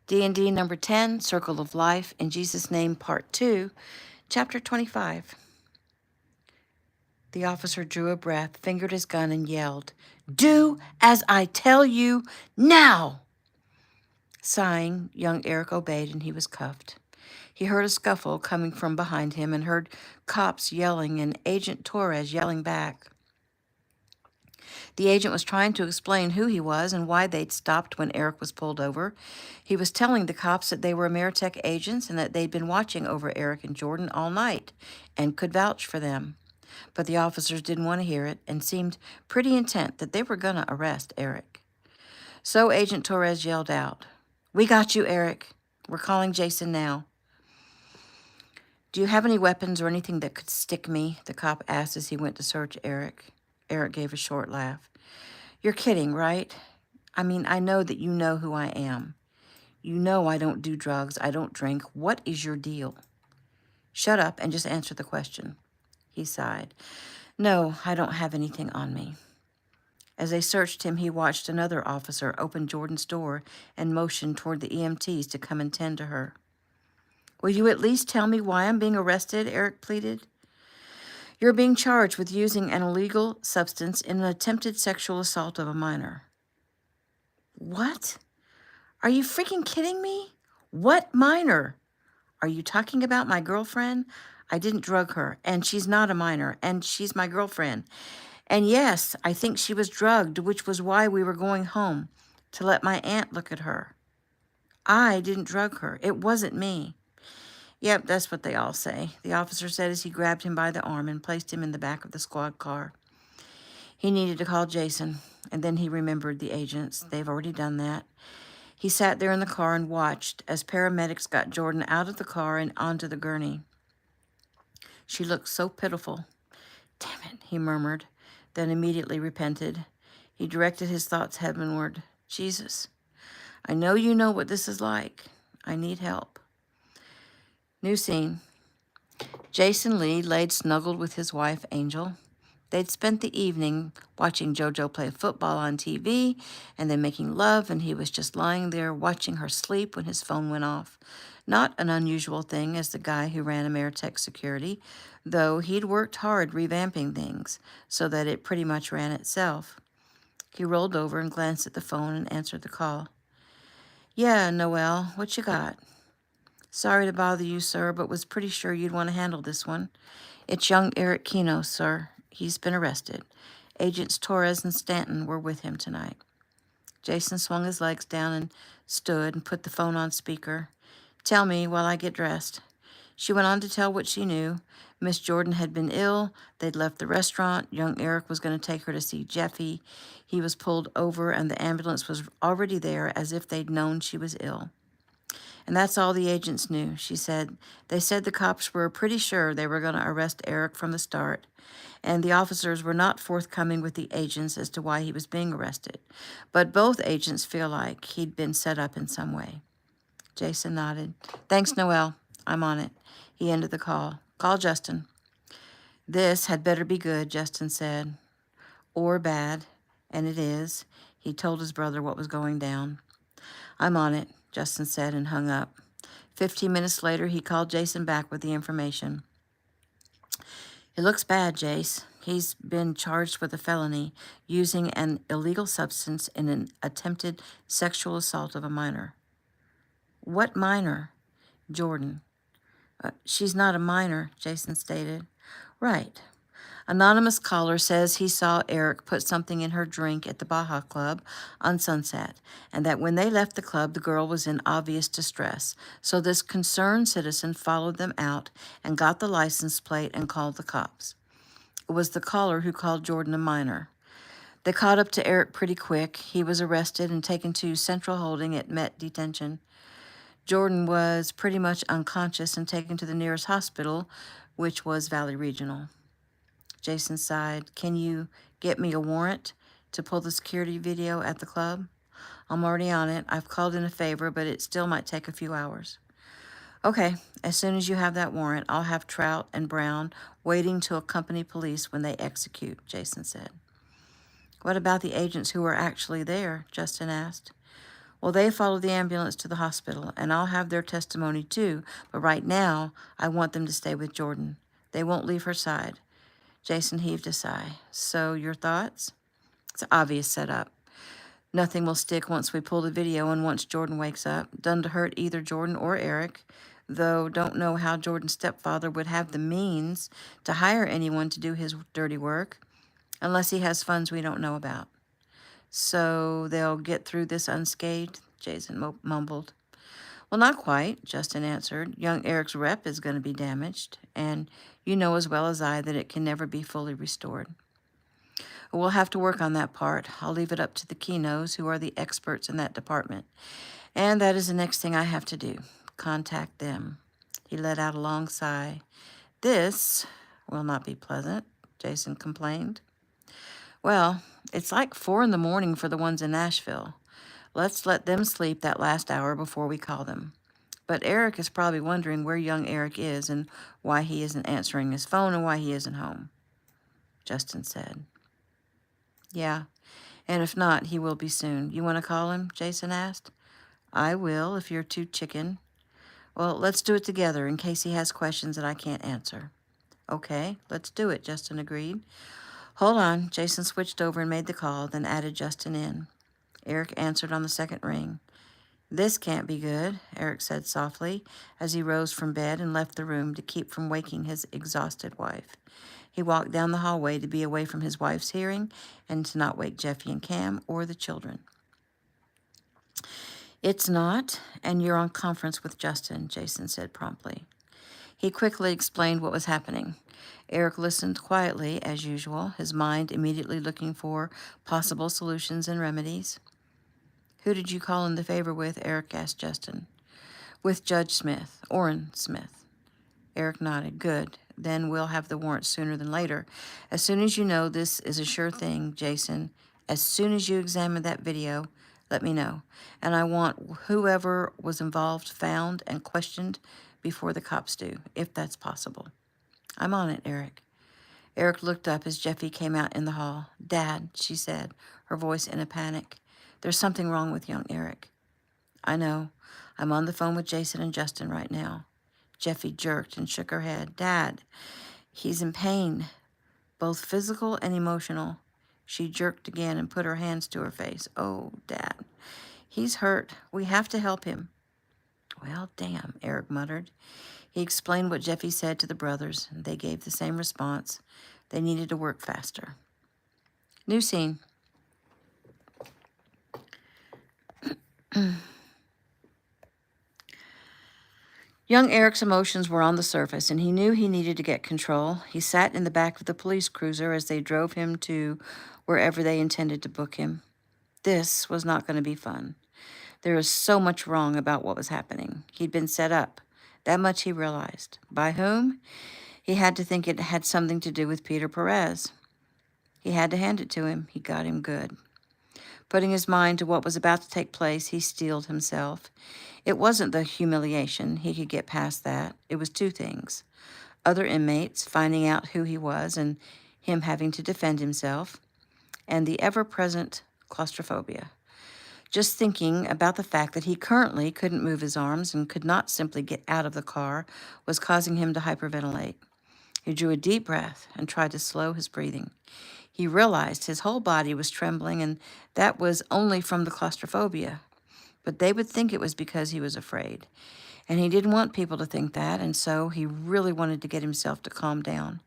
DND number 10, Circle of Life, in Jesus' Name, Part 2, Chapter 25. The officer drew a breath, fingered his gun, and yelled, "Do as I tell you now!" Sighing, young Eric obeyed, and he was cuffed. He heard a scuffle coming from behind him and heard cops yelling and Agent Torres yelling back. The agent was trying to explain who he was and why they'd stopped when Eric was pulled over. He was telling the cops that they were Ameritech agents and that they'd been watching over Eric and Jordan all night and could vouch for them. But the officers didn't want to hear it and seemed pretty intent that they were going to arrest Eric. So Agent Torres yelled out, "We got you, Eric. We're calling Jason now." "Do you have any weapons or anything that could stick me?" the cop asked as he went to search Eric. Eric gave a short laugh. "You're kidding, right? I mean, I know that you know who I am. You know I don't do drugs. I don't drink. What is your deal?" "Shut up and just answer the question." He sighed. "No, I don't have anything on me." As they searched him, he watched another officer open Jordan's door and motion toward the EMTs to come and tend to her. "Will you at least tell me why I'm being arrested?" Eric pleaded. "You're being charged with using an illegal substance in an attempted sexual assault of a minor." "What? Are you freaking kidding me? What minor? Are you talking about my girlfriend? I didn't drug her, and she's not a minor, and she's my girlfriend. And yes, I think she was drugged, which was why we were going home, to let my aunt look at her. I didn't drug her. It wasn't me." "Yep, that's what they all say," the officer said as he grabbed him by the arm and placed him in the back of the squad car. He needed to call Jason, and then he remembered the agents. They've already done that. He sat there in the car and watched as paramedics got Jordan out of the car and onto the gurney. She looked so pitiful. "Damn it," he murmured, then immediately repented. He directed his thoughts heavenward. "Jesus, I know you know what this is like. I need help." New scene. Jason Lee laid snuggled with his wife, Angel. They'd spent the evening watching JoJo play football on TV and then making love, and he was just lying there watching her sleep when his phone went off. Not an unusual thing as the guy who ran Ameritech Security, though he'd worked hard revamping things so that it pretty much ran itself. He rolled over and glanced at the phone and answered the call. "Yeah, Noel, what you got?" "Sorry to bother you, sir, but was pretty sure you'd want to handle this one. It's young Eric Keno, sir. He's been arrested. Agents Torres and Stanton were with him tonight." Jason swung his legs down and stood and put the phone on speaker. "Tell me while I get dressed." She went on to tell what she knew. Miss Jordan had been ill. They'd left the restaurant. Young Eric was going to take her to see Jeffy. He was pulled over, and the ambulance was already there as if they'd known she was ill. "And that's all the agents knew," she said. "They said the cops were pretty sure they were going to arrest Eric from the start, and the officers were not forthcoming with the agents as to why he was being arrested. But both agents feel like he'd been set up in some way." Jason nodded. "Thanks, Noel. I'm on it." He ended the call. "Call Justin." "This had better be good," Justin said. "Or bad, and it is." He told his brother what was going down. "I'm on it," Justin said and hung up. 15 minutes later, he called Jason back with the information. "It looks bad, Jace. He's been charged with a felony, using an illegal substance in an attempted sexual assault of a minor." "What minor?" "Jordan." She's not a minor," Jason stated. "Right. Anonymous caller says he saw Eric put something in her drink at the Baja Club on Sunset, and that when they left the club, the girl was in obvious distress. So this concerned citizen followed them out and got the license plate and called the cops. It was the caller who called Jordan a minor. They caught up to Eric pretty quick. He was arrested and taken to Central Holding at Met Detention. Jordan was pretty much unconscious and taken to the nearest hospital, which was Valley Regional." Jason sighed. "Can you get me a warrant to pull the security video at the club?" "I'm already on it. I've called in a favor, but it still might take a few hours." "Okay, as soon as you have that warrant, I'll have Trout and Brown waiting to accompany police when they execute," Jason said. "What about the agents who were actually there?" Justin asked. Well, they followed the ambulance to the hospital, and I'll have their testimony too, but right now, I want them to stay with Jordan. They won't leave her side. Jason heaved a sigh. So, your thoughts? It's an obvious setup. Nothing will stick once we pull the video and once Jordan wakes up. Done to hurt either Jordan or Eric, though don't know how Jordan's stepfather would have the means to hire anyone to do his dirty work, unless he has funds we don't know about. So they'll get through this unscathed, Jason mumbled. Well, not quite, Justin answered. Young Eric's rep is going to be damaged, and you know as well as I that it can never be fully restored. We'll have to work on that part. I'll leave it up to the Kenos, who are the experts in that department. And that is the next thing I have to do. Contact them. He let out a long sigh. This will not be pleasant, Jason complained. Well, it's like 4 in the morning for the ones in Nashville. Let's let them sleep that last hour before we call them. But Eric is probably wondering where young Eric is and why he isn't answering his phone and why he isn't home, Justin said. Yeah, and if not, he will be soon. You want to call him? Jason asked. I will, if you're too chicken. Well, let's do it together in case he has questions that I can't answer. Okay, let's do it, Justin agreed. Hold on. Jason switched over and made the call, then added Justin in. Eric answered on the second ring. This can't be good, Eric said softly as he rose from bed and left the room to keep from waking his exhausted wife. He walked down the hallway to be away from his wife's hearing and to not wake Jeffy and Cam or the children. It's not, and you're on conference with Justin, Jason said promptly. He quickly explained what was happening. Eric listened quietly, as usual, his mind immediately looking for possible solutions and remedies. Who did you call in the favor with? Eric asked Justin. With Judge Smith, Orrin Smith. Eric nodded. Good. Then we'll have the warrant sooner than later. As soon as you know this is a sure thing, Jason, as soon as you examine that video, let me know. And I want whoever was involved found and questioned before the cops do, if that's possible. I'm on it, Eric. Eric looked up as Jeffy came out in the hall. Dad, she said, her voice in a panic. There's something wrong with young Eric. I know. I'm on the phone with Jason and Justin right now. Jeffy jerked and shook her head. Dad, he's in pain, both physical and emotional. She jerked again and put her hands to her face. Oh, Dad, he's hurt. We have to help him. Well, damn, Eric muttered. He explained what Jeffy said to the brothers, and they gave the same response. They needed to work faster. New scene. Young Eric's emotions were on the surface, and he knew he needed to get control. He sat in the back of the police cruiser as they drove him to wherever they intended to book him. This was not going to be fun. There was so much wrong about what was happening. He'd been set up. That much he realized. By whom? He had to think it had something to do with Peter Perez. He had to hand it to him. He got him good. Putting his mind to what was about to take place, he steeled himself. It wasn't the humiliation. He could get past that. It was two things. Other inmates finding out who he was and him having to defend himself, and the ever-present claustrophobia. Just thinking about the fact that he currently couldn't move his arms and could not simply get out of the car was causing him to hyperventilate. He drew a deep breath and tried to slow his breathing. He realized his whole body was trembling, and that was only from the claustrophobia. But they would think it was because he was afraid. And he didn't want people to think that, and so he really wanted to get himself to calm down.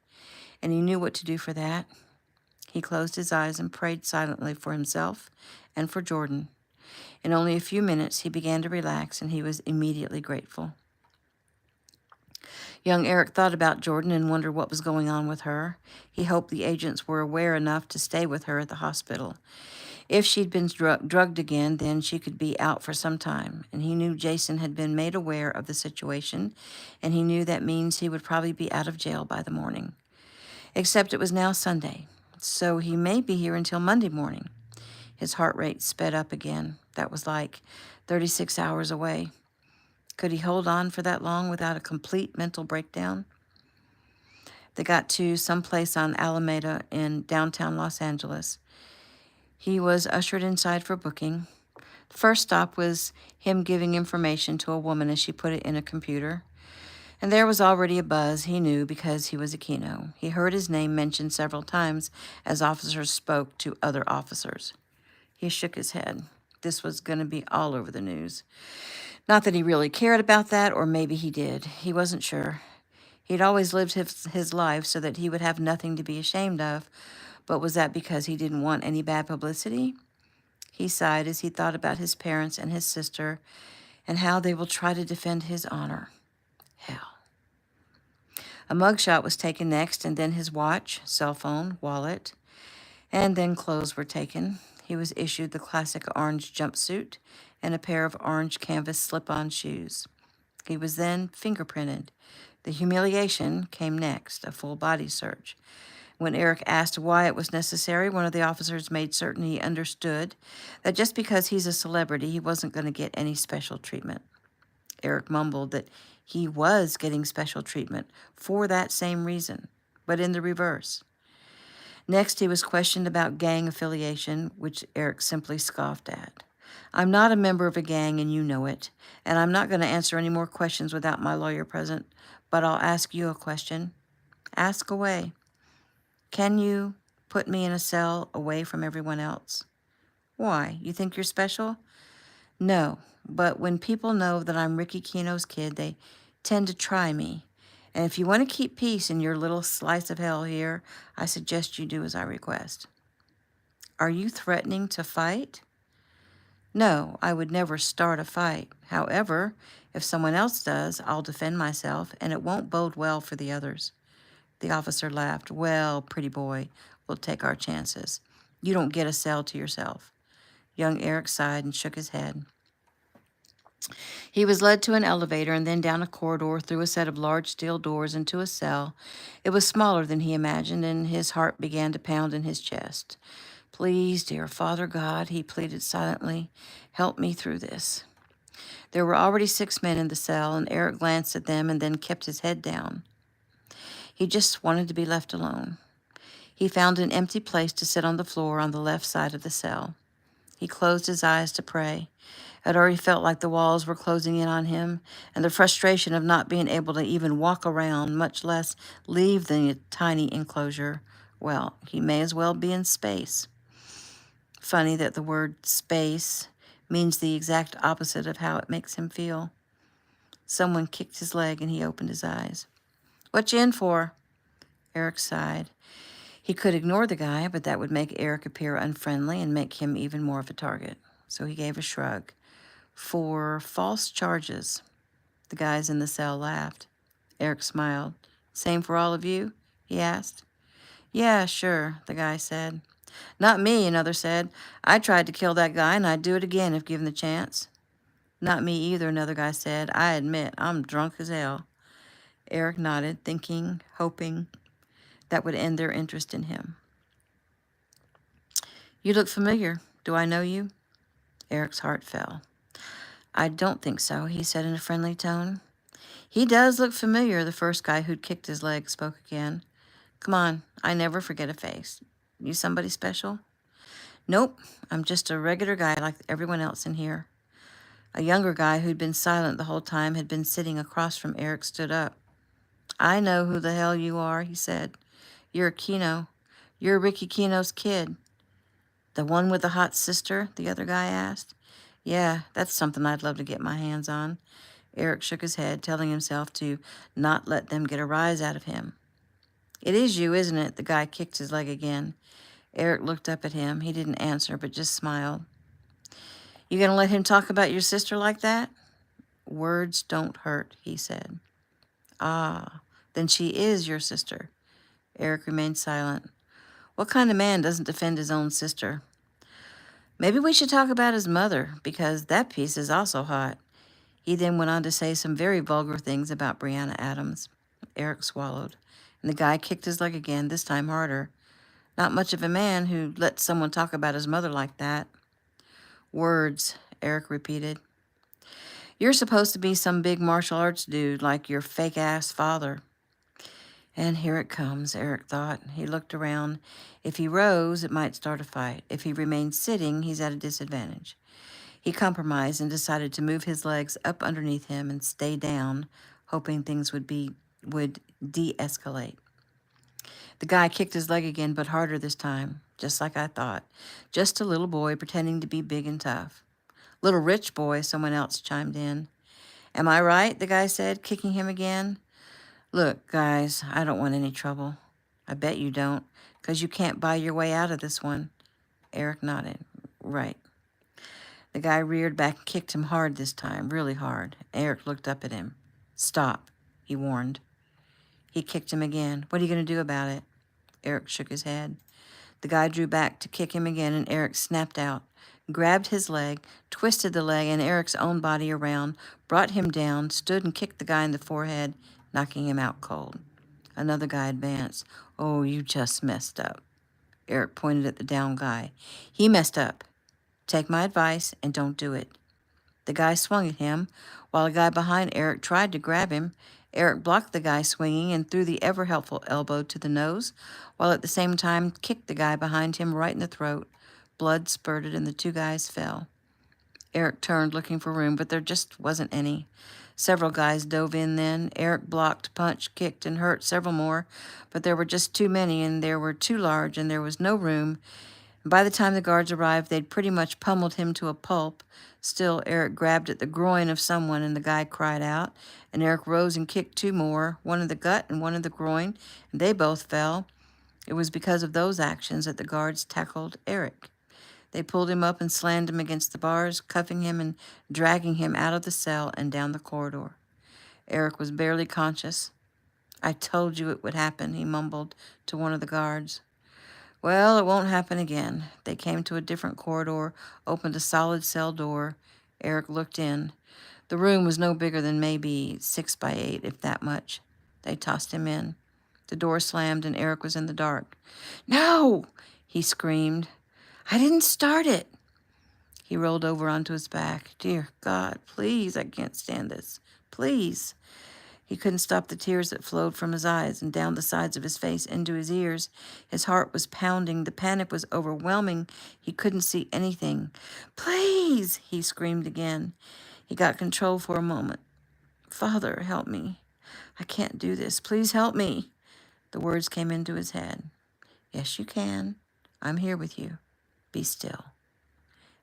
And he knew what to do for that. He closed his eyes and prayed silently for himself and for Jordan. In only a few minutes, he began to relax, and he was immediately grateful. Young Eric thought about Jordan and wondered what was going on with her. He hoped the agents were aware enough to stay with her at the hospital. If she'd been drugged again, then she could be out for some time. And he knew Jason had been made aware of the situation, and he knew that means he would probably be out of jail by the morning. Except it was now Sunday, so he may be here until Monday morning. His heart rate sped up again. That was like 36 hours away. Could he hold on for that long without a complete mental breakdown? They got to some place on Alameda in downtown Los Angeles. He was ushered inside for booking. First stop was him giving information to a woman as she put it in a computer. And there was already a buzz, he knew, because he was a Keno. He heard his name mentioned several times as officers spoke to other officers. He shook his head. This was going to be all over the news. Not that he really cared about that, or maybe he did. He wasn't sure. He'd always lived his life so that he would have nothing to be ashamed of, but was that because he didn't want any bad publicity? He sighed as he thought about his parents and his sister and how they will try to defend his honor. Hell. A mugshot was taken next, and then his watch, cell phone, wallet, and then clothes were taken. He was issued the classic orange jumpsuit and a pair of orange canvas slip-on shoes. He was then fingerprinted. The humiliation came next, a full body search. When Eric asked why it was necessary, one of the officers made certain he understood that just because he's a celebrity, he wasn't going to get any special treatment. Eric mumbled that he was getting special treatment for that same reason, but in the reverse. Next, he was questioned about gang affiliation, which Eric simply scoffed at. I'm not a member of a gang, and you know it, and I'm not going to answer any more questions without my lawyer present, but I'll ask you a question. Ask away. Can you put me in a cell away from everyone else? Why? You think you're special? No, but when people know that I'm Ricky Keno's kid, they tend to try me. And if you want to keep peace in your little slice of hell here, I suggest you do as I request. Are you threatening to fight? No, I would never start a fight. However, if someone else does, I'll defend myself, and it won't bode well for the others. The officer laughed. Well, pretty boy, we'll take our chances. You don't get a cell to yourself. Young Eric sighed and shook his head. He was led to an elevator and then down a corridor through a set of large steel doors into a cell. It was smaller than he imagined, and his heart began to pound in his chest. Please, dear Father God, he pleaded silently, help me through this. There were already 6 men in the cell, and Eric glanced at them and then kept his head down. He just wanted to be left alone. He found an empty place to sit on the floor on the left side of the cell. He closed his eyes to pray. It already felt like the walls were closing in on him, and the frustration of not being able to even walk around, much less leave the tiny enclosure. Well, he may as well be in space. Funny that the word space means the exact opposite of how it makes him feel. Someone kicked his leg and he opened his eyes. What you in for? Eric sighed. He could ignore the guy, but that would make Eric appear unfriendly and make him even more of a target. So he gave a shrug. For false charges. The guys in the cell laughed. Eric smiled. Same for all of you? He asked. Yeah, sure, the guy said. Not me, another said. I tried to kill that guy, and I'd do it again if given the chance. Not me either, another guy said. I admit, I'm drunk as hell. Eric nodded, thinking, hoping that would end their interest in him. You look familiar. Do I know you? Eric's heart fell. I don't think so, he said in a friendly tone. He does look familiar, the first guy who'd kicked his leg spoke again. Come on, I never forget a face. You somebody special? Nope, I'm just a regular guy like everyone else in here. A younger guy who'd been silent the whole time had been sitting across from Eric stood up. I know who the hell you are, he said. You're a Keno. You're Ricky Keno's kid. The one with the hot sister, the other guy asked. Yeah, that's something I'd love to get my hands on. Eric shook his head, telling himself to not let them get a rise out of him. It is you, isn't it? The guy kicked his leg again. Eric looked up at him. He didn't answer, but just smiled. You gonna let him talk about your sister like that? Words don't hurt, he said. Ah, then she is your sister. Eric remained silent. What kind of man doesn't defend his own sister? Maybe we should talk about his mother, because that piece is also hot. He then went on to say some very vulgar things about Brianna Adams. Eric swallowed, and the guy kicked his leg again, this time harder. Not much of a man who lets someone talk about his mother like that. Words, Eric repeated. You're supposed to be some big martial arts dude like your fake-ass father. And here it comes, Eric thought. He looked around. If he rose, it might start a fight. If he remained sitting, he's at a disadvantage. He compromised and decided to move his legs up underneath him and stay down, hoping things would de-escalate. The guy kicked his leg again, but harder this time, just like I thought. Just a little boy pretending to be big and tough. Little rich boy, someone else chimed in. Am I right? The guy said, kicking him again. Look, guys, I don't want any trouble. I bet you don't, 'cause you can't buy your way out of this one. Eric nodded. Right. The guy reared back and kicked him hard this time, really hard. Eric looked up at him. Stop, he warned. He kicked him again. What are you going to do about it? Eric shook his head. The guy drew back to kick him again, and Eric snapped out, grabbed his leg, twisted the leg and Eric's own body around, brought him down, stood and kicked the guy in the forehead, knocking him out cold. Another guy advanced. Oh, you just messed up. Eric pointed at the down guy. He messed up. Take my advice and don't do it. The guy swung at him, while a guy behind Eric tried to grab him. Eric blocked the guy swinging and threw the ever-helpful elbow to the nose, while at the same time kicked the guy behind him right in the throat. Blood spurted and the two guys fell. Eric turned, looking for room, but there just wasn't any. Several guys dove in then. Eric blocked, punched, kicked, and hurt several more, but there were just too many, and they were too large, and there was no room. By the time the guards arrived, they'd pretty much pummeled him to a pulp. Still, Eric grabbed at the groin of someone, and the guy cried out. And Eric rose and kicked two more, one in the gut and one in the groin, and they both fell. It was because of those actions that the guards tackled Eric. They pulled him up and slammed him against the bars, cuffing him and dragging him out of the cell and down the corridor. Eric was barely conscious. I told you it would happen, he mumbled to one of the guards. Well, it won't happen again. They came to a different corridor, opened a solid cell door. Eric looked in. The room was no bigger than maybe 6 by 8, if that much. They tossed him in. The door slammed and Eric was in the dark. No! He screamed. I didn't start it. He rolled over onto his back. Dear God, please, I can't stand this. Please. He couldn't stop the tears that flowed from his eyes and down the sides of his face into his ears. His heart was pounding. The panic was overwhelming. He couldn't see anything. Please, he screamed again. He got control for a moment. Father, help me. I can't do this. Please help me. The words came into his head. Yes, you can. I'm here with you. Be still.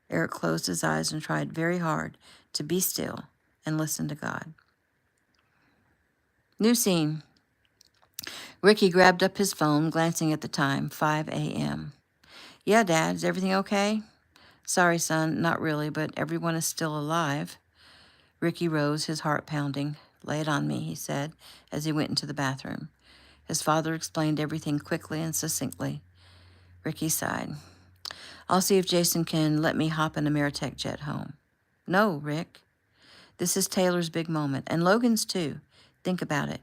Eric closed his eyes and tried very hard to be still and listen to God. New scene. Ricky grabbed up his phone, glancing at the time, 5 a.m. Yeah, Dad, is everything okay? Sorry, son, not really, but everyone is still alive. Ricky rose, his heart pounding. Lay it on me, he said, as he went into the bathroom. His father explained everything quickly and succinctly. Ricky sighed. I'll see if Jason can let me hop in a Meritech jet home. No, Rick. This is Taylor's big moment, and Logan's too. Think about it.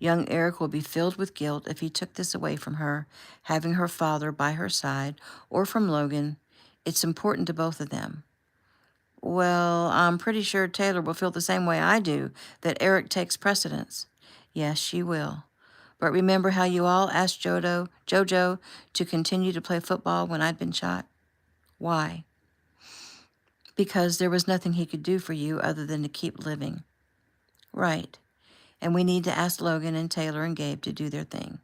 Young Eric will be filled with guilt if he took this away from her, having her father by her side, or from Logan. It's important to both of them. Well, I'm pretty sure Taylor will feel the same way I do, that Eric takes precedence. Yes, she will. But remember how you all asked Jojo to continue to play football when I'd been shot? Why? Because there was nothing he could do for you other than to keep living. Right. And we need to ask Logan and Taylor and Gabe to do their thing.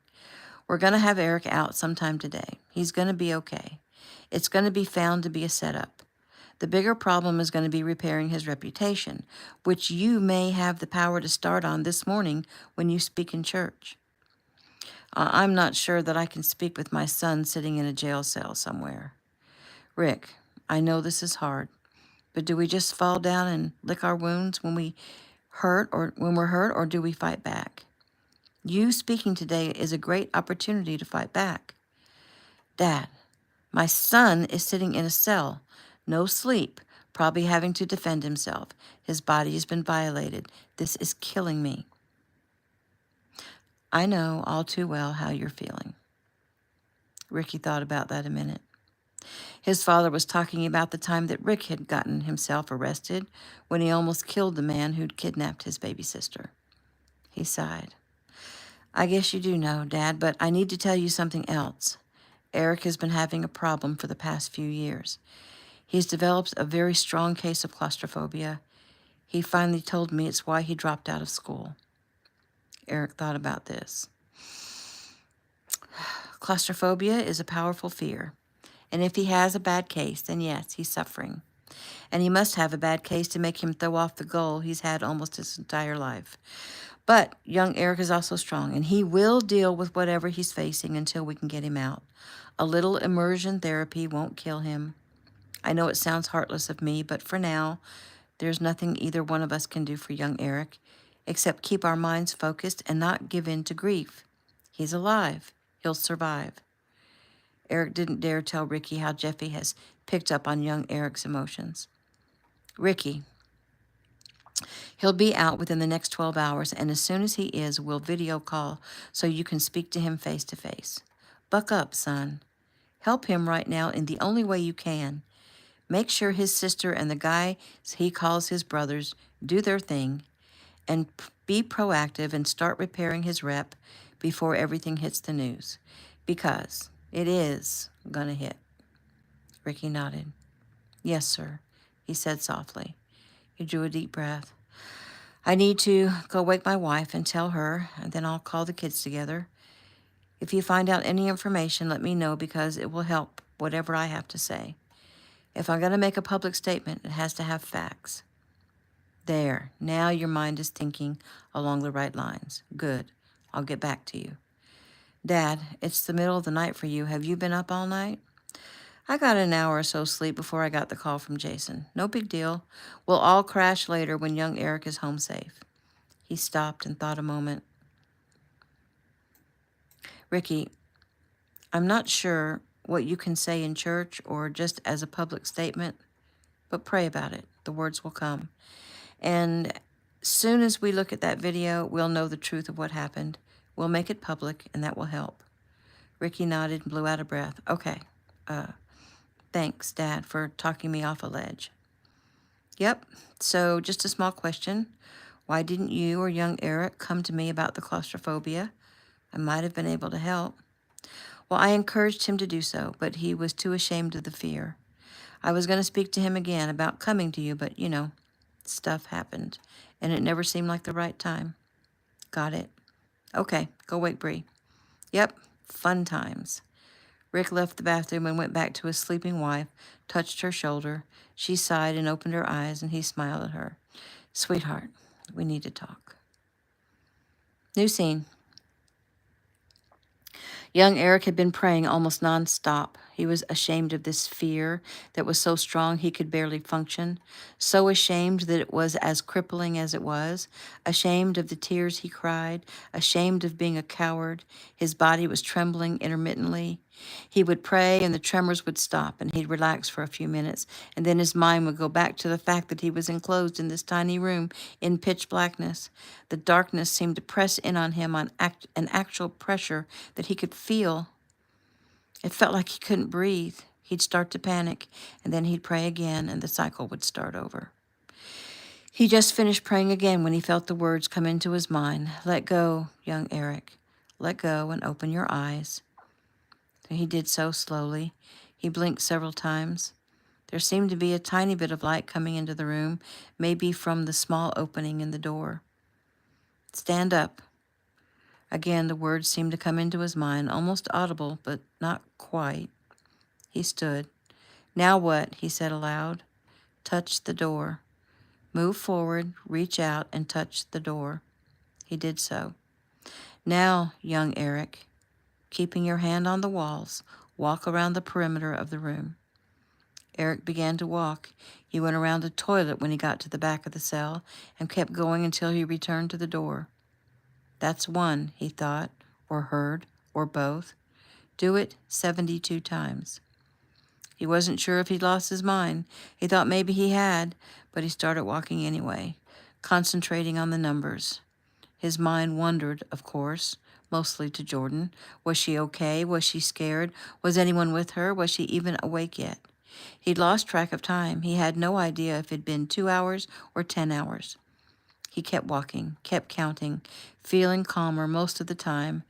We're going to have Eric out sometime today. He's going to be okay. It's going to be found to be a setup. The bigger problem is going to be repairing his reputation, which you may have the power to start on this morning when you speak in church. I'm not sure that I can speak with my son sitting in a jail cell somewhere. Rick, I know this is hard, but do we just fall down and lick our wounds when we're hurt, or do we fight back? You speaking today is a great opportunity to fight back. Dad, my son is sitting in a cell, no sleep, probably having to defend himself. His body has been violated. This is killing me. I know all too well how you're feeling. Ricky thought about that a minute. His father was talking about the time that Rick had gotten himself arrested when he almost killed the man who'd kidnapped his baby sister. He sighed. I guess you do know, Dad, but I need to tell you something else. Eric has been having a problem for the past few years. He's developed a very strong case of claustrophobia. He finally told me it's why he dropped out of school. Eric thought about this. Claustrophobia is a powerful fear. And if he has a bad case, then yes, he's suffering. And he must have a bad case to make him throw off the goal he's had almost his entire life. But young Eric is also strong, and he will deal with whatever he's facing until we can get him out. A little immersion therapy won't kill him. I know it sounds heartless of me, but for now, there's nothing either one of us can do for young Eric, except keep our minds focused and not give in to grief. He's alive. He'll survive. Eric didn't dare tell Ricky how Jeffy has picked up on young Eric's emotions. Ricky, he'll be out within the next 12 hours, and as soon as he is, we'll video call so you can speak to him face to face. Buck up, son. Help him right now in the only way you can. Make sure his sister and the guy he calls his brothers do their thing, and be proactive and start repairing his rep before everything hits the news. Because it is gonna hit. Ricky nodded. Yes, sir, he said softly. He drew a deep breath. I need to go wake my wife and tell her, and then I'll call the kids together. If you find out any information, let me know because it will help whatever I have to say. If I'm going to make a public statement, it has to have facts. There, now your mind is thinking along the right lines. Good. I'll get back to you. Dad, it's the middle of the night for you. Have you been up all night? I got an hour or so sleep before I got the call from Jason. No big deal. We'll all crash later when young Eric is home safe. He stopped and thought a moment. Ricky, I'm not sure what you can say in church or just as a public statement, but pray about it. The words will come. And soon as we look at that video, we'll know the truth of what happened. We'll make it public, and that will help. Ricky nodded and blew out a breath. Okay. Thanks, Dad, for talking me off a ledge. Yep. So just a small question. Why didn't you or young Eric come to me about the claustrophobia? I might have been able to help. Well, I encouraged him to do so, but he was too ashamed of the fear. I was going to speak to him again about coming to you, but, stuff happened, and it never seemed like the right time. Got it. Okay, go wake Bree. Yep, fun times. Rick left the bathroom and went back to his sleeping wife, touched her shoulder. She sighed and opened her eyes, and he smiled at her. Sweetheart, we need to talk. New scene. Young Eric had been praying almost nonstop. He was ashamed of this fear that was so strong he could barely function, so ashamed that it was as crippling as it was, ashamed of the tears he cried, ashamed of being a coward. His body was trembling intermittently. He would pray and the tremors would stop and he'd relax for a few minutes, and then his mind would go back to the fact that he was enclosed in this tiny room in pitch blackness. The darkness seemed to press in on him on an actual pressure that he could feel. It felt like he couldn't breathe. He'd start to panic, and then he'd pray again, and the cycle would start over. He just finished praying again when he felt the words come into his mind. Let go, young Eric. Let go and open your eyes. He did so slowly. He blinked several times. There seemed to be a tiny bit of light coming into the room, maybe from the small opening in the door. Stand up. Again, the words seemed to come into his mind, almost audible, but not quite. He stood. Now what? He said aloud. Touch the door. Move forward, reach out, and touch the door. He did so. Now, young Eric, keeping your hand on the walls, walk around the perimeter of the room. Eric began to walk. He went around the toilet when he got to the back of the cell and kept going until he returned to the door. That's one, he thought, or heard, or both. Do it 72 times. He wasn't sure if he'd lost his mind. He thought maybe he had, but he started walking anyway, concentrating on the numbers. His mind wandered, of course, mostly to Jordan. Was she okay? Was she scared? Was anyone with her? Was she even awake yet? He'd lost track of time. He had no idea if it'd been 2 hours or 10 hours. He kept walking, kept counting, feeling calmer most of the time.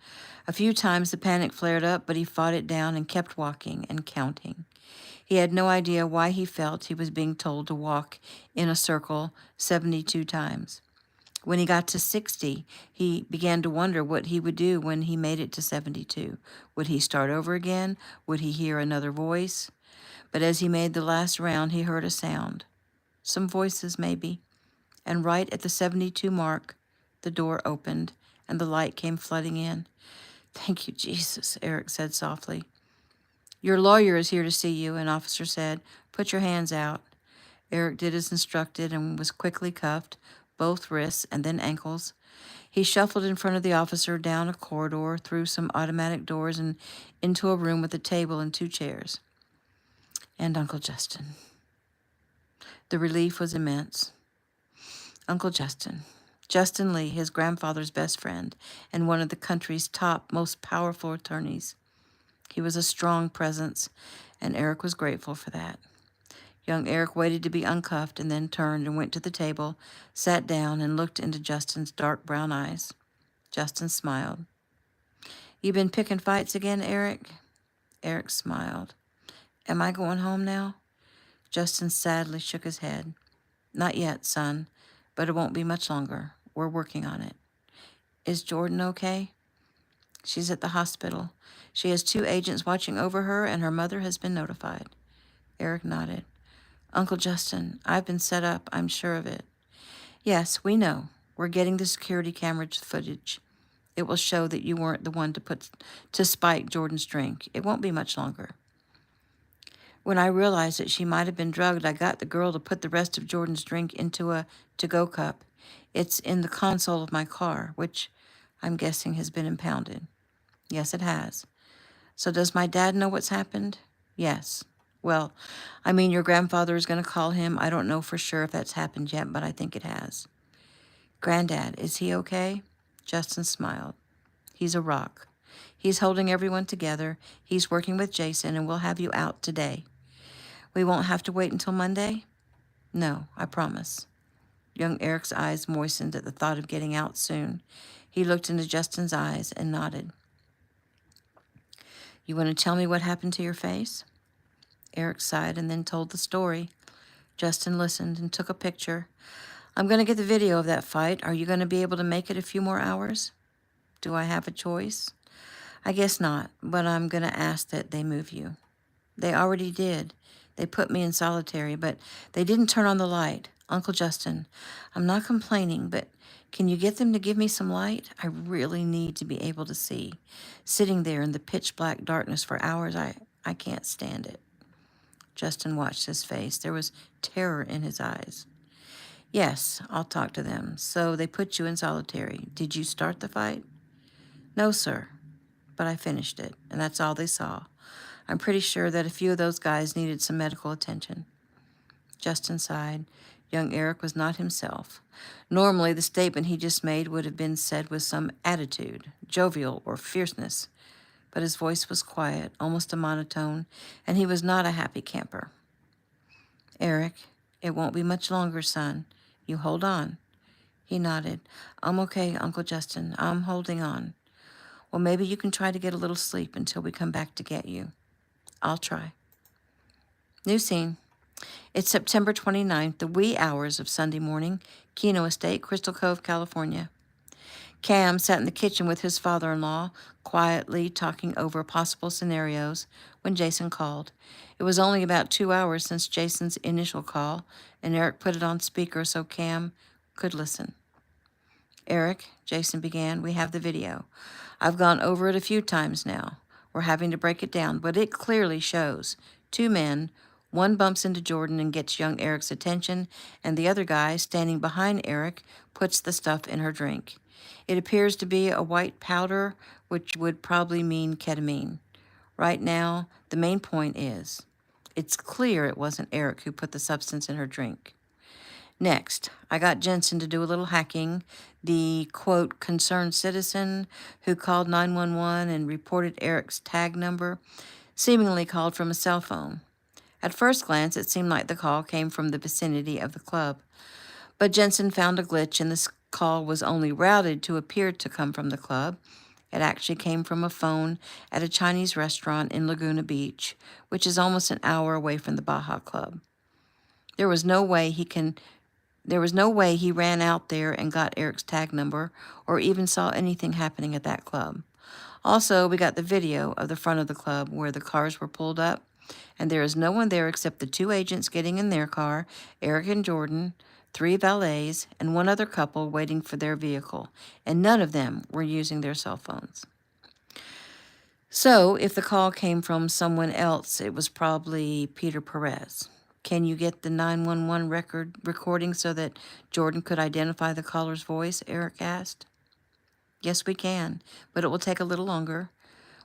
A few times the panic flared up, but he fought it down and kept walking and counting. He had no idea why he felt he was being told to walk in a circle 72 times. When he got to 60, he began to wonder what he would do when he made it to 72. Would he start over again? Would he hear another voice? But as he made the last round, he heard a sound. Some voices, maybe. And right at the 72 mark, the door opened and the light came flooding in. "Thank you, Jesus," Eric said softly. "Your lawyer is here to see you," an officer said. "Put your hands out." Eric did as instructed and was quickly cuffed, both wrists and then ankles. He shuffled in front of the officer down a corridor, through some automatic doors, and into a room with a table and 2 chairs. And Uncle Justin. The relief was immense. Uncle Justin. Justin Lee, his grandfather's best friend, and one of the country's top, most powerful attorneys. He was a strong presence, and Eric was grateful for that. Young Eric waited to be uncuffed and then turned and went to the table, sat down, and looked into Justin's dark brown eyes. Justin smiled. "You been picking fights again, Eric?" Eric smiled. "Am I going home now?" Justin sadly shook his head. "Not yet, son, but it won't be much longer. We're working on it." "Is Jordan okay?" "She's at the hospital. She has 2 agents watching over her, and her mother has been notified." Eric nodded. "Uncle Justin, I've been set up, I'm sure of it." "Yes, we know. We're getting the security camera footage. It will show that you weren't the one to spike Jordan's drink. It won't be much longer." "When I realized that she might have been drugged, I got the girl to put the rest of Jordan's drink into a to-go cup. It's in the console of my car, which I'm guessing has been impounded." "Yes, it has." "So does my dad know what's happened?" "Yes. Well, I mean, your grandfather is going to call him. I don't know for sure if that's happened yet, but I think it has." "Granddad, is he okay?" Justin smiled. "He's a rock. He's holding everyone together. He's working with Jason, and we'll have you out today." "We won't have to wait until Monday?" "No, I promise." Young Eric's eyes moistened at the thought of getting out soon. He looked into Justin's eyes and nodded. "You want to tell me what happened to your face?" Eric sighed and then told the story. Justin listened and took a picture. "I'm going to get the video of that fight. Are you going to be able to make it a few more hours?" "Do I have a choice?" "I guess not, but I'm going to ask that they move you." "They already did. They put me in solitary, but they didn't turn on the light. Uncle Justin, I'm not complaining, but can you get them to give me some light? I really need to be able to see. Sitting there in the pitch black darkness for hours, I can't stand it." Justin watched his face. There was terror in his eyes. "Yes, I'll talk to them. So they put you in solitary. Did you start the fight?" "No, sir, but I finished it, and that's all they saw. I'm pretty sure that a few of those guys needed some medical attention." Justin sighed. Young Eric was not himself. Normally, the statement he just made would have been said with some attitude, jovial or fierceness, but his voice was quiet, almost a monotone, and he was not a happy camper. "Eric, it won't be much longer, son. You hold on." He nodded. "I'm okay, Uncle Justin. I'm holding on." "Well, maybe you can try to get a little sleep until we come back to get you." "I'll try." New scene. It's September 29th, the wee hours of Sunday morning, Keno Estate, Crystal Cove, California. Cam sat in the kitchen with his father-in-law, quietly talking over possible scenarios, when Jason called. It was only about 2 hours since Jason's initial call, and Eric put it on speaker so Cam could listen. "Eric," Jason began, "we have the video. I've gone over it a few times now. We're having to break it down, but it clearly shows 2 men. One bumps into Jordan and gets young Eric's attention, and the other guy, standing behind Eric, puts the stuff in her drink. It appears to be a white powder, which would probably mean ketamine. Right now, the main point is, it's clear it wasn't Eric who put the substance in her drink. Next, I got Jensen to do a little hacking, the, quote, concerned citizen who called 911 and reported Eric's tag number, seemingly called from a cell phone. At first glance, it seemed like the call came from the vicinity of the club. But Jensen found a glitch, and this call was only routed to appear to come from the club, It actually came from a phone at a Chinese restaurant in Laguna Beach, which is almost an hour away from the Baja Club. There was no way he ran out there and got Eric's tag number or even saw anything happening at that club. Also, we got the video of the front of the club where the cars were pulled up, and there is no one there except the 2 agents getting in their car, Eric and Jordan, 3 valets, and 1 other couple waiting for their vehicle, and none of them were using their cell phones. So, if the call came from someone else, it was probably Peter Perez. Can you get the 911 recording so that Jordan could identify the caller's voice? Eric asked. Yes, we can, but it will take a little longer.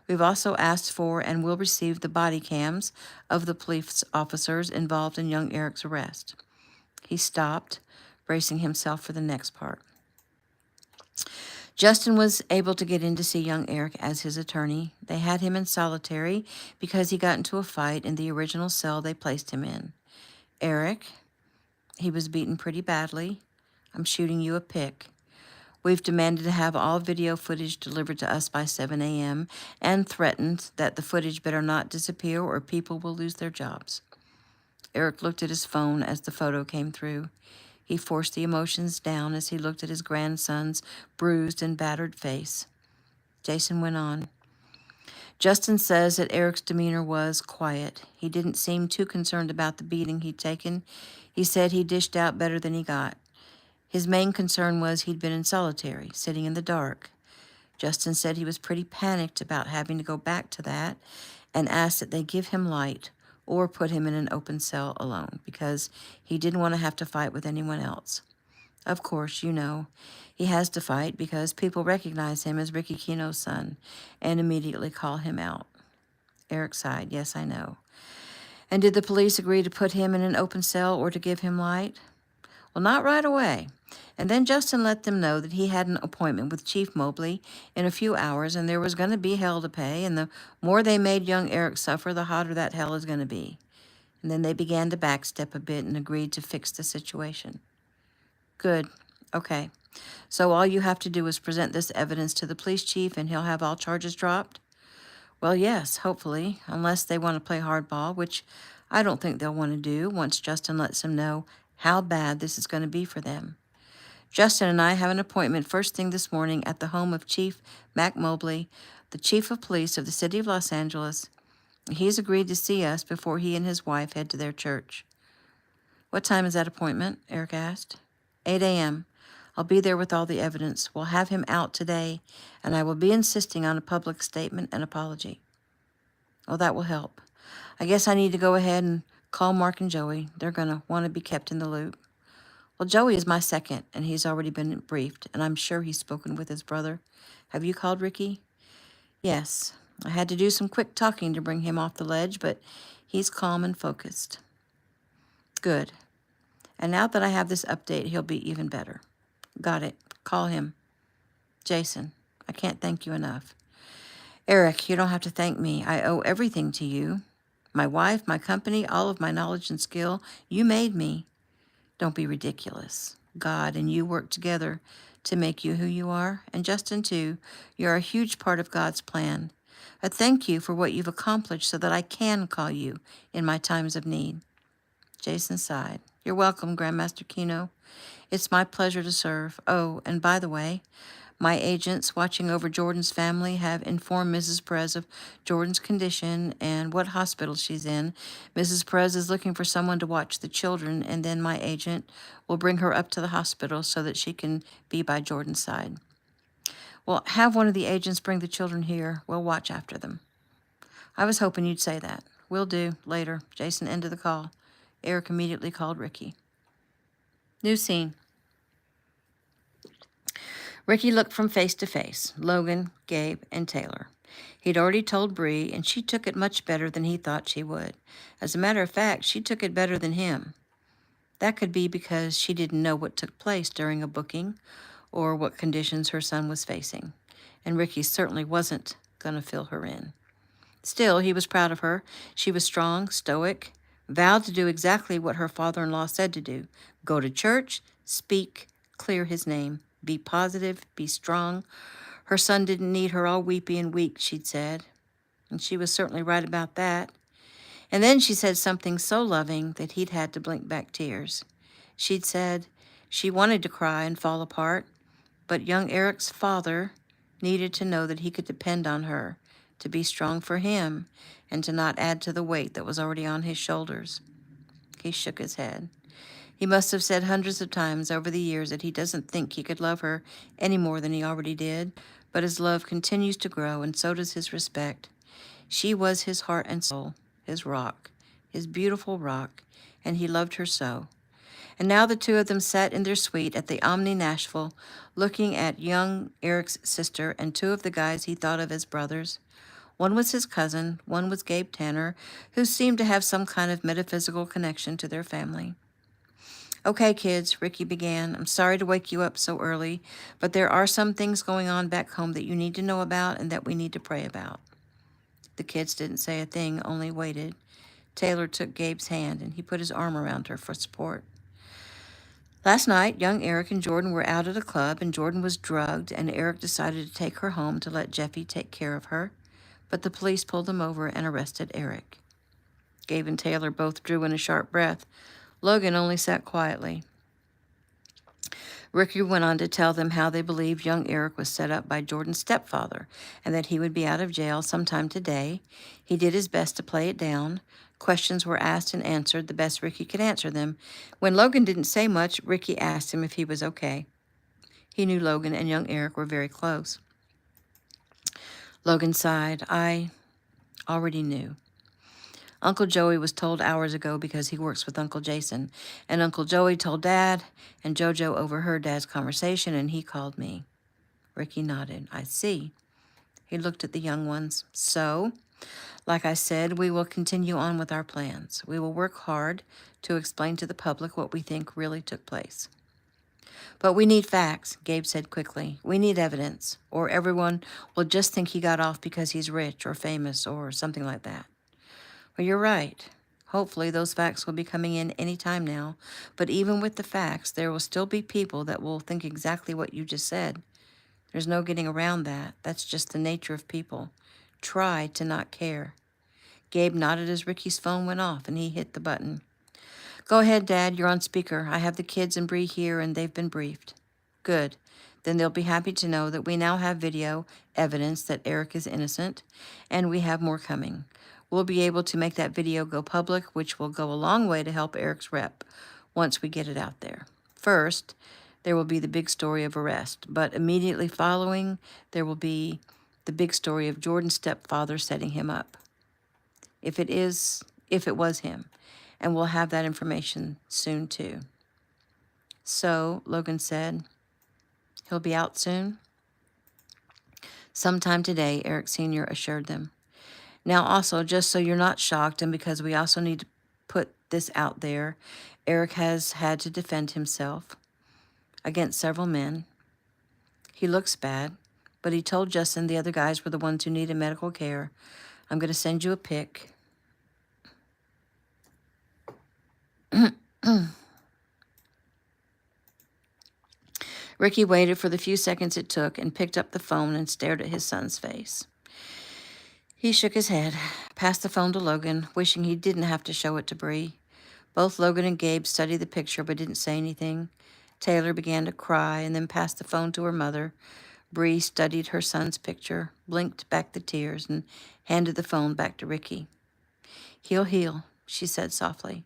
We've also asked for and will receive the body cams of the police officers involved in young Eric's arrest. He stopped, bracing himself for the next part. Justin was able to get in to see young Eric as his attorney. They had him in solitary because he got into a fight in the original cell they placed him in. Eric, he was beaten pretty badly. I'm shooting you a pic. We've demanded to have all video footage delivered to us by 7 a.m. and threatened that the footage better not disappear or people will lose their jobs. Eric looked at his phone as the photo came through. He forced the emotions down as he looked at his grandson's bruised and battered face. Jason went on. Justin says that Eric's demeanor was quiet. He didn't seem too concerned about the beating he'd taken. He said he dished out better than he got. His main concern was he'd been in solitary, sitting in the dark. Justin said he was pretty panicked about having to go back to that and asked that they give him light or put him in an open cell alone because he didn't want to have to fight with anyone else. Of course, you know, he has to fight because people recognize him as Ricky Kino's son and immediately call him out. Eric sighed. Yes, I know. And did the police agree to put him in an open cell or to give him light? Well, not right away. And then Justin let them know that he had an appointment with Chief Mobley in a few hours and there was going to be hell to pay, and the more they made young Eric suffer, the hotter that hell is going to be. And then they began to backstep a bit and agreed to fix the situation. Good. Okay. So all you have to do is present this evidence to the police chief and he'll have all charges dropped? Well, yes, hopefully, unless they want to play hardball, which I don't think they'll want to do once Justin lets them know how bad this is going to be for them. Justin and I have an appointment first thing this morning at the home of Chief Mac Mobley, the chief of police of the city of Los Angeles. He's agreed to see us before he and his wife head to their church. What time is that appointment? Eric asked. 8 a.m. I'll be there with all the evidence. We'll have him out today, and I will be insisting on a public statement and apology. Oh, that will help. I guess I need to go ahead and call Mark and Joey. They're going to want to be kept in the loop. Well, Joey is my second, and he's already been briefed, and I'm sure he's spoken with his brother. Have you called Ricky? Yes. I had to do some quick talking to bring him off the ledge, but he's calm and focused. Good. And now that I have this update, he'll be even better. Got it. Call him. Jason, I can't thank you enough. Eric, you don't have to thank me. I owe everything to you. My wife, my company, all of my knowledge and skill. You made me. Don't be ridiculous. God and you work together to make you who you are. And Justin, too, you're a huge part of God's plan. I thank you for what you've accomplished so that I can call you in my times of need. Jason sighed. You're welcome, Grandmaster Kino. It's my pleasure to serve. Oh, and by the way, my agents watching over Jordan's family have informed Mrs. Perez of Jordan's condition and what hospital she's in. Mrs. Perez is looking for someone to watch the children, and then my agent will bring her up to the hospital so that she can be by Jordan's side. Well, have one of the agents bring the children here. We'll watch after them. I was hoping you'd say that. Will do. Later. Jason ended the call. Eric immediately called Ricky. New scene. Ricky looked from face to face. Logan, Gabe, and Taylor. He'd already told Bree, and she took it much better than he thought she would. As a matter of fact, she took it better than him. That could be because she didn't know what took place during a booking or what conditions her son was facing. And Ricky certainly wasn't going to fill her in. Still, he was proud of her. She was strong, stoic, vowed to do exactly what her father-in-law said to do. Go to church, speak, clear his name. Be positive, be strong. Her son didn't need her all weepy and weak, she'd said. And she was certainly right about that. And then she said something so loving that he'd had to blink back tears. She'd said she wanted to cry and fall apart, but young Eric's father needed to know that he could depend on her to be strong for him and to not add to the weight that was already on his shoulders. He shook his head. He must have said hundreds of times over the years that he doesn't think he could love her any more than he already did, but his love continues to grow, and so does his respect. She was his heart and soul, his rock, his beautiful rock, and he loved her so. And now the two of them sat in their suite at the Omni Nashville, looking at young Eric's sister and two of the guys he thought of as brothers. One was his cousin, one was Gabe Tanner, who seemed to have some kind of metaphysical connection to their family. Okay, kids, Ricky began. I'm sorry to wake you up so early, but there are some things going on back home that you need to know about and that we need to pray about. The kids didn't say a thing, only waited. Taylor took Gabe's hand and he put his arm around her for support. Last night, young Eric and Jordan were out at a club, and Jordan was drugged, and Eric decided to take her home to let Jeffy take care of her, but the police pulled them over and arrested Eric. Gabe and Taylor both drew in a sharp breath. Logan only sat quietly. Ricky went on to tell them how they believed young Eric was set up by Jordan's stepfather and that he would be out of jail sometime today. He did his best to play it down. Questions were asked and answered the best Ricky could answer them. When Logan didn't say much, Ricky asked him if he was okay. He knew Logan and young Eric were very close. Logan sighed. I already knew. Uncle Joey was told hours ago because he works with Uncle Jason, and Uncle Joey told Dad, and JoJo overheard Dad's conversation, and he called me. Ricky nodded. I see. He looked at the young ones. So, like I said, we will continue on with our plans. We will work hard to explain to the public what we think really took place. But we need facts, Gabe said quickly. We need evidence, or everyone will just think he got off because he's rich or famous or something like that. Well, you're right. Hopefully those facts will be coming in any time now, but even with the facts, there will still be people that will think exactly what you just said. There's no getting around that. That's just the nature of people. Try to not care. Gabe nodded as Ricky's phone went off, and he hit the button. Go ahead, Dad. You're on speaker. I have the kids and Bree here, and they've been briefed. Good. Then they'll be happy to know that we now have video evidence that Eric is innocent, and we have more coming. We'll be able to make that video go public, which will go a long way to help Eric's rep once we get it out there. First, there will be the big story of arrest, but immediately following, there will be the big story of Jordan's stepfather setting him up. If it was him, and we'll have that information soon too. So, Logan said, he'll be out soon? Sometime today, Eric Sr. assured them. Now also, just so you're not shocked, and because we also need to put this out there, Eric has had to defend himself against several men. He looks bad, but he told Justin the other guys were the ones who needed medical care. I'm going to send you a pic. Ricky waited for the few seconds it took and picked up the phone and stared at his son's face. He shook his head, passed the phone to Logan, wishing he didn't have to show it to Bree. Both Logan and Gabe studied the picture but didn't say anything. Taylor began to cry and then passed the phone to her mother. Bree studied her son's picture, blinked back the tears, and handed the phone back to Ricky. He'll heal, she said softly.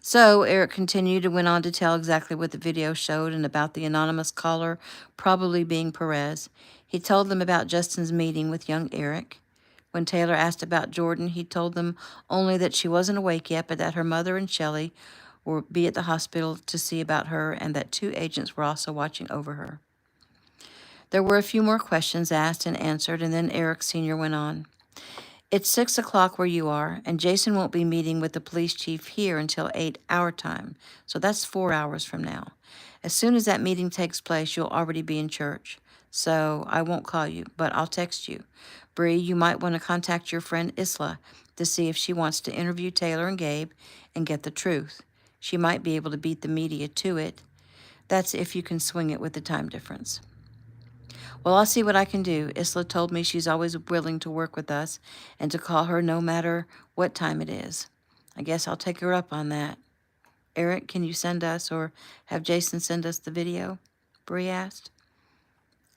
So, Eric continued and went on to tell exactly what the video showed and about the anonymous caller probably being Perez. He told them about Justin's meeting with young Eric. When Taylor asked about Jordan, he told them only that she wasn't awake yet, but that her mother and Shelley would be at the hospital to see about her, and that 2 agents were also watching over her. There were a few more questions asked and answered, and then Eric Sr. went on. It's 6 o'clock where you are, and Jason won't be meeting with the police chief here until 8 our time, so that's 4 hours from now. As soon as that meeting takes place, you'll already be in church, so I won't call you, but I'll text you. Bree, you might want to contact your friend Isla to see if she wants to interview Taylor and Gabe and get the truth. She might be able to beat the media to it. That's if you can swing it with the time difference. Well, I'll see what I can do. Isla told me she's always willing to work with us and to call her no matter what time it is. I guess I'll take her up on that. Eric, can you send us or have Jason send us the video? Bree asked.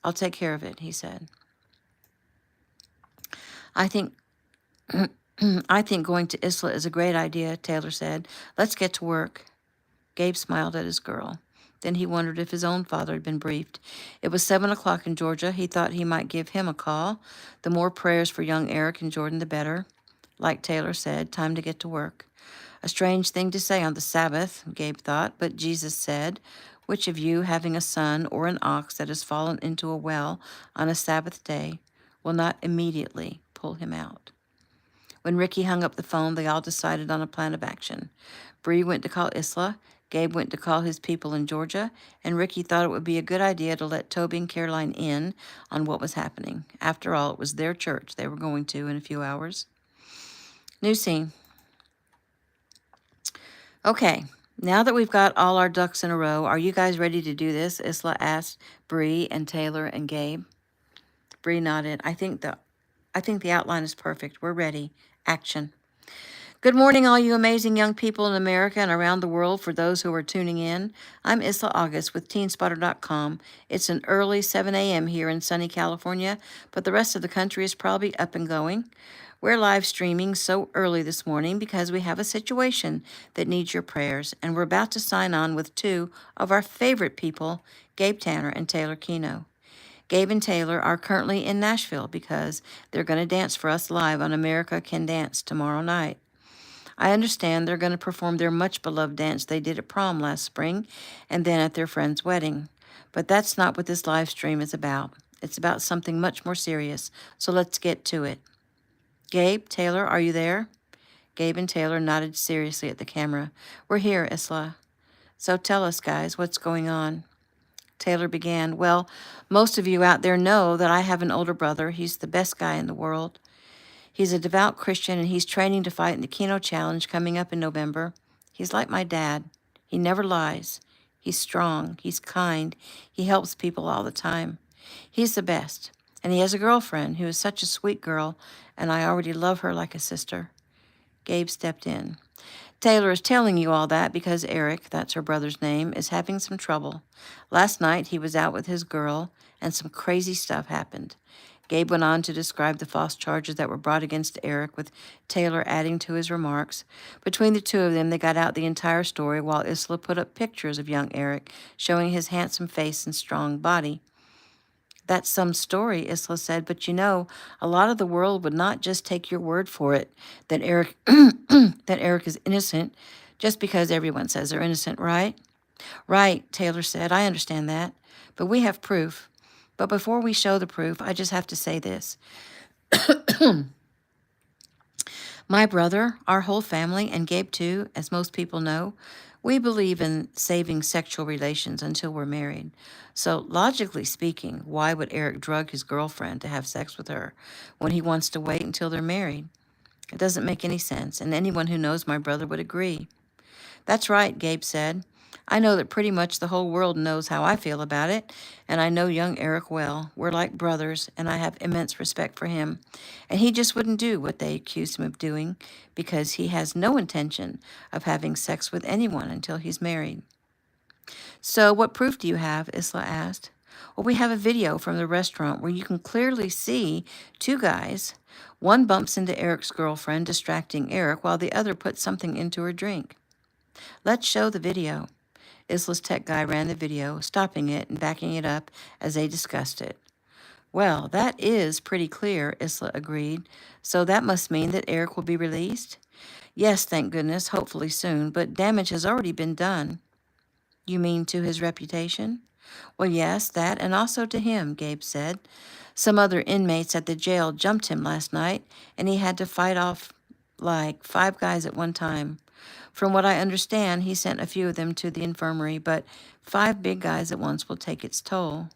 I'll take care of it, he said. I think I think going to Isla is a great idea, Taylor said. Let's get to work. Gabe smiled at his girl. Then he wondered if his own father had been briefed. It was 7 o'clock in Georgia. He thought he might give him a call. The more prayers for young Eric and Jordan, the better. Like Taylor said, time to get to work. A strange thing to say on the Sabbath, Gabe thought, but Jesus said, which of you, having a son or an ox that has fallen into a well on a Sabbath day, will not immediately pull him out? When Ricky hung up the phone, they all decided on a plan of action. Bree went to call Isla, Gabe went to call his people in Georgia, and Ricky thought it would be a good idea to let Toby and Caroline in on what was happening. After all, it was their church they were going to in a few hours. New scene. Okay, now that we've got all our ducks in a row, are you guys ready to do this? Isla asked Bree and Taylor and Gabe. Bree nodded. I think the outline is perfect. We're ready. Action. Good morning, all you amazing young people in America and around the world. For those who are tuning in, I'm Isla August with teenspotter.com. It's an early 7 a.m. here in sunny California, but the rest of the country is probably up and going. We're live streaming so early this morning because we have a situation that needs your prayers, and we're about to sign on with two of our favorite people, Gabe Tanner and Taylor Keno. Gabe and Taylor are currently in Nashville because they're going to dance for us live on America Can Dance tomorrow night. I understand they're going to perform their much-beloved dance they did at prom last spring and then at their friend's wedding. But that's not what this live stream is about. It's about something much more serious, so let's get to it. Gabe, Taylor, are you there? Gabe and Taylor nodded seriously at the camera. We're here, Isla. So tell us, guys, what's going on? Taylor began, well, most of you out there know that I have an older brother. He's the best guy in the world. He's a devout Christian, and he's training to fight in the Keno Challenge coming up in November. He's like my dad. He never lies. He's strong. He's kind. He helps people all the time. He's the best. And he has a girlfriend who is such a sweet girl, and I already love her like a sister. Gabe stepped in. Taylor is telling you all that because Eric, that's her brother's name, is having some trouble. Last night he was out with his girl, and some crazy stuff happened. Gabe went on to describe the false charges that were brought against Eric, with Taylor adding to his remarks. Between the two of them, they got out the entire story while Isla put up pictures of young Eric, showing his handsome face and strong body. That's some story, Isla said, but you know, a lot of the world would not just take your word for it that Eric that Eric is innocent just because everyone says they're innocent, right? Right, Taylor said. I understand that. But we have proof. But before we show the proof, I just have to say this. My brother, our whole family, and Gabe too, as most people know, we believe in saving sexual relations until we're married. So logically speaking, why would Eric drug his girlfriend to have sex with her when he wants to wait until they're married? It doesn't make any sense, and anyone who knows my brother would agree. That's right, Gabe said. I know that pretty much the whole world knows how I feel about it, and I know young Eric well. We're like brothers, and I have immense respect for him. And he just wouldn't do what they accused him of doing because he has no intention of having sex with anyone until he's married. So what proof do you have? Isla asked. Well, we have a video from the restaurant where you can clearly see two guys. One bumps into Eric's girlfriend, distracting Eric, while the other puts something into her drink. Let's show the video. Isla's tech guy ran the video, stopping it and backing it up as they discussed it. Well, that is pretty clear, Isla agreed. So that must mean that Eric will be released? Yes, thank goodness, hopefully soon, but damage has already been done. You mean to his reputation? Well, yes, that, and also to him, Gabe said. Some other inmates at the jail jumped him last night, and he had to fight off like 5 guys at one time. From what I understand, he sent a few of them to the infirmary, but 5 big guys at once will take its toll.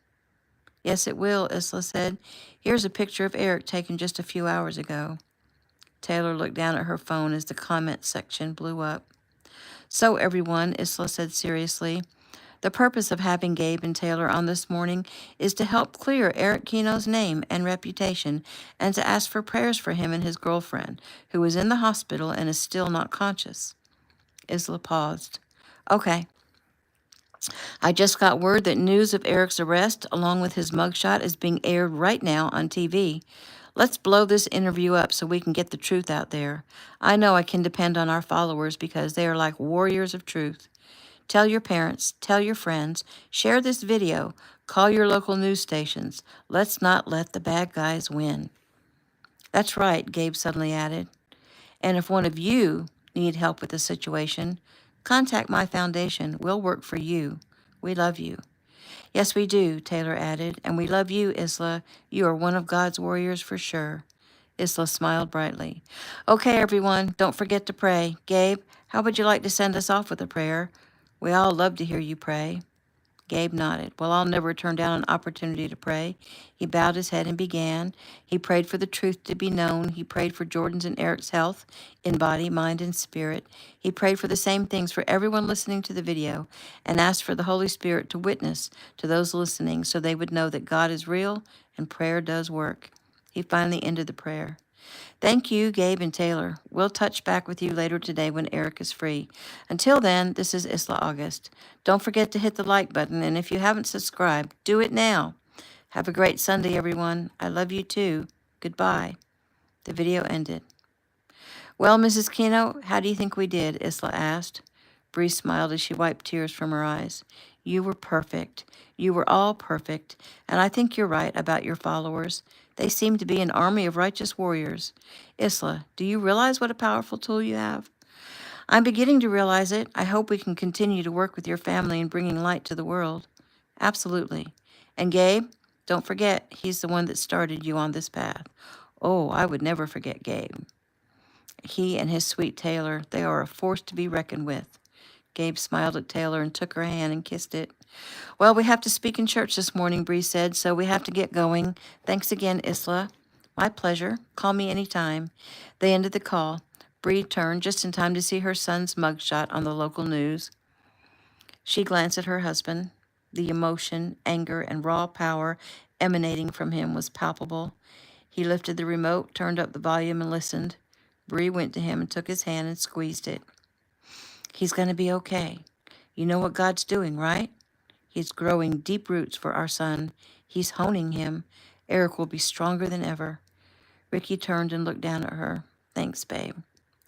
Yes, it will, Isla said. Here's a picture of Eric taken just a few hours ago. Taylor looked down at her phone as the comment section blew up. So, everyone, Isla said seriously, The purpose of having Gabe and Taylor on this morning is to help clear Eric Keno's name and reputation and to ask for prayers for him and his girlfriend, who is in the hospital and is still not conscious. Isla paused. Okay. I just got word that news of Eric's arrest, along with his mugshot, is being aired right now on TV. Let's blow this interview up so we can get the truth out there. I know I can depend on our followers because they are like warriors of truth. Tell your parents, tell your friends, share this video, call your local news stations. Let's not let the bad guys win. That's right, Gabe suddenly added. And if one of you need help with the situation, contact my foundation. We'll work for you. We love you. Yes, we do, Taylor added, and we love you, Isla. You are one of God's warriors for sure. Isla smiled brightly. Okay, everyone, don't forget to pray. Gabe, how would you like to send us off with a prayer? We all love to hear you pray. Gabe nodded. Well, I'll never turn down an opportunity to pray. He bowed his head and began. He prayed for the truth to be known. He prayed for Jordan's and Eric's health in body, mind, and spirit. He prayed for the same things for everyone listening to the video and asked for the Holy Spirit to witness to those listening so they would know that God is real and prayer does work. He finally ended the prayer. Thank you, Gabe and Taylor. We'll touch back with you later today when Eric is free. Until then, this is Isla August. Don't forget to hit the like button, and if you haven't subscribed, do it now. Have a great Sunday, everyone. I love you too. Goodbye. The video ended. Well, Mrs. Keno, how do you think we did? Isla asked. Bree smiled as she wiped tears from her eyes. You were perfect. You were all perfect, and I think you're right about your followers. They seem to be an army of righteous warriors. Isla, do you realize what a powerful tool you have? I'm beginning to realize it. I hope we can continue to work with your family in bringing light to the world. Absolutely. And Gabe, don't forget, he's the one that started you on this path. Oh, I would never forget Gabe. He and his sweet Taylor, they are a force to be reckoned with. Gabe smiled at Taylor and took her hand and kissed it. Well, we have to speak in church this morning, Bree said, so we have to get going. Thanks again, Isla. My pleasure. Call me anytime. They ended the call. Bree turned just in time to see her son's mugshot on the local news. She glanced at her husband. The emotion, anger, and raw power emanating from him was palpable. He lifted the remote, turned up the volume, and listened. Bree went to him and took his hand and squeezed it. He's going to be okay. You know what God's doing, right? He's growing deep roots for our son. He's honing him. Eric will be stronger than ever. Ricky turned and looked down at her. Thanks, babe.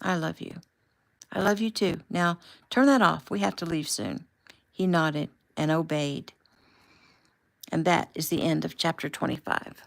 I love you. I love you too. Now, turn that off. We have to leave soon. He nodded and obeyed. And that is the end of chapter 25.